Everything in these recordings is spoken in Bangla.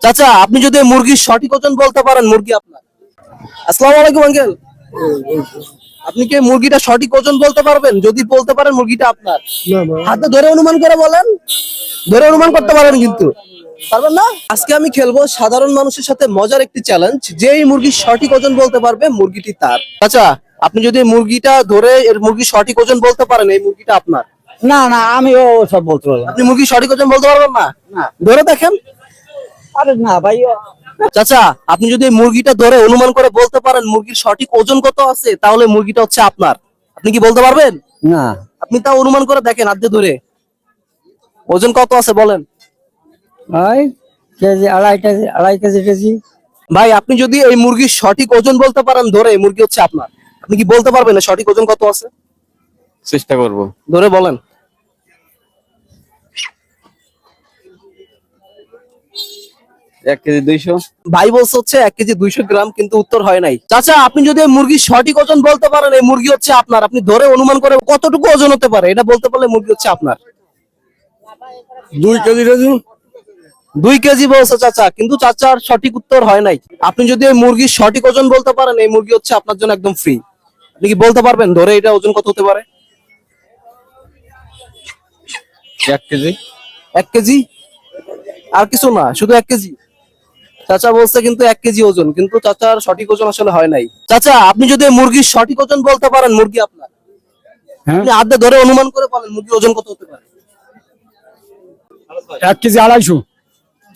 চাচা আপনি যদি মুরগির সঠিক ওজন বলতে পারেন মুরগি আপনার। আসসালামু আলাইকুম আঙ্কেল। আপনি কি মুরগিটা সঠিক ওজন বলতে পারবেন? যদি বলতে পারেন মুরগিটা আপনার। হাতে ধরে অনুমান করে বলেন। ধরে অনুমান করতে পারেন কিন্তু পারবেন না। আজকে আমি খেলবো সাধারণ মানুষের সাথে মজার একটি চ্যালেঞ্জ। যেই মুরগির সঠিক ওজন বলতে পারবে মুরগিটি তার। চাচা আপনি যদি মুরগিটা ধরে এর মুরগির সঠিক ওজন বলতে পারেন এই মুরগিটা আপনার। না না আমিও সব বলতে পারবো না। আপনি মুরগির সঠিক ওজন বলতে পারবেন না? না। ধরে দেখেন। আরে না ভাই, চাচা আপনি যদি মুরগিটা ধরে অনুমান করে বলতে পারেন মুরগির সঠিক ওজন কত আছে তাহলে মুরগিটা হচ্ছে আপনার। আপনি কি বলতে পারবেন? না আপনি তাও অনুমান করে দেখেন হাত দিয়ে ধরে ওজন কত আছে বলেন। ভাই কেজি আড়াই কেজি। ভাই আপনি যদি এই মুরগির সঠিক ওজন বলতে পারেন ধরে এই মুরগি হচ্ছে আপনার। আপনি কি বলতে পারবেন না সঠিক ওজন কত আছে? চেষ্টা করব। ধরে বলেন। 1 কেজি 200। ভাই বলছে হচ্ছে 1 কেজি 200 গ্রাম, কিন্তু উত্তর হয় নাই। চাচা আপনি যদি এই মুরগির সঠিক ওজন বলতে পারেন এই মুরগি হচ্ছে আপনার। আপনি ধরে অনুমান করে কতটুকু ওজন হতে পারে এটা বলতে পারলে মুরগি হচ্ছে আপনার। 2 কেজি রাজু। 2 কেজি বলছে চাচা, কিন্তু চাচার সঠিক উত্তর হয় নাই। আপনি যদি এই মুরগির সঠিক ওজন বলতে পারেন এই মুরগি হচ্ছে আপনার জন্য একদম ফ্রি। আপনি কি বলতে পারবেন ধরে এটা ওজন কত হতে পারে? 1 কেজি। 1 কেজি আর কিছু না, শুধু 1 কেজি। চাচা বলছে কিন্তু 1 কেজি ওজন, কিন্তু চাচার সঠিক ওজন আসলে হয় নাই। চাচা আপনি যদি এই মুরগির সঠিক ওজন বলতে পারেন মুরগি আপনার। হ্যাঁ আপনি হাতে ধরে অনুমান করে বলেন মুরগির ওজন কত হতে পারে। 1 কেজি 250।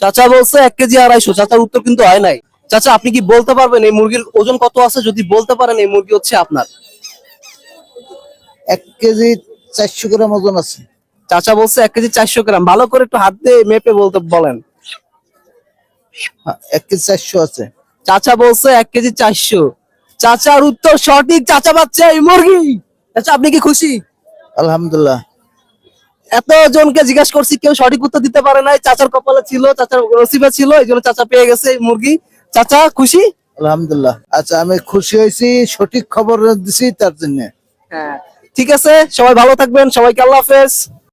চাচা বলছে 1 কেজি 250। চাচার উত্তর কিন্তু হয় নাই। চাচা আপনি কি বলতে পারবেন এই মুরগির ওজন কত আছে? যদি বলতে পারেন এই মুরগি হচ্ছে আপনার। 1 কেজি 400 গ্রাম ওজন আছে। চাচা বলছে 1 কেজি 400 গ্রাম। ভালো করে একটু হাত দিয়ে মেপে বলতে বলেন। 1 কেজি 400 আছে। চাচা বলছে 1 কেজি 400। চাচার উত্তর সঠিক। চাচা পাচ্ছে এই মুরগি। চাচা আপনি কি খুশি? আলহামদুলিল্লাহ। এত জনকে জিজ্ঞাসা করছি কেউ সঠিক উত্তর দিতে পারে নাই। চাচার কপালে ছিল, চাচার নসিবে ছিল, এই জন্য চাচা পেয়ে গেছে এই মুরগি। চাচা খুশি? আলহামদুলিল্লাহ। আচ্ছা আমি খুশি হয়েছি, সঠিক খবর দিছি তার জন্য। হ্যাঁ ঠিক আছে, সবাই ভালো থাকবেন, সবাইকে আল্লাহ হাফেজ।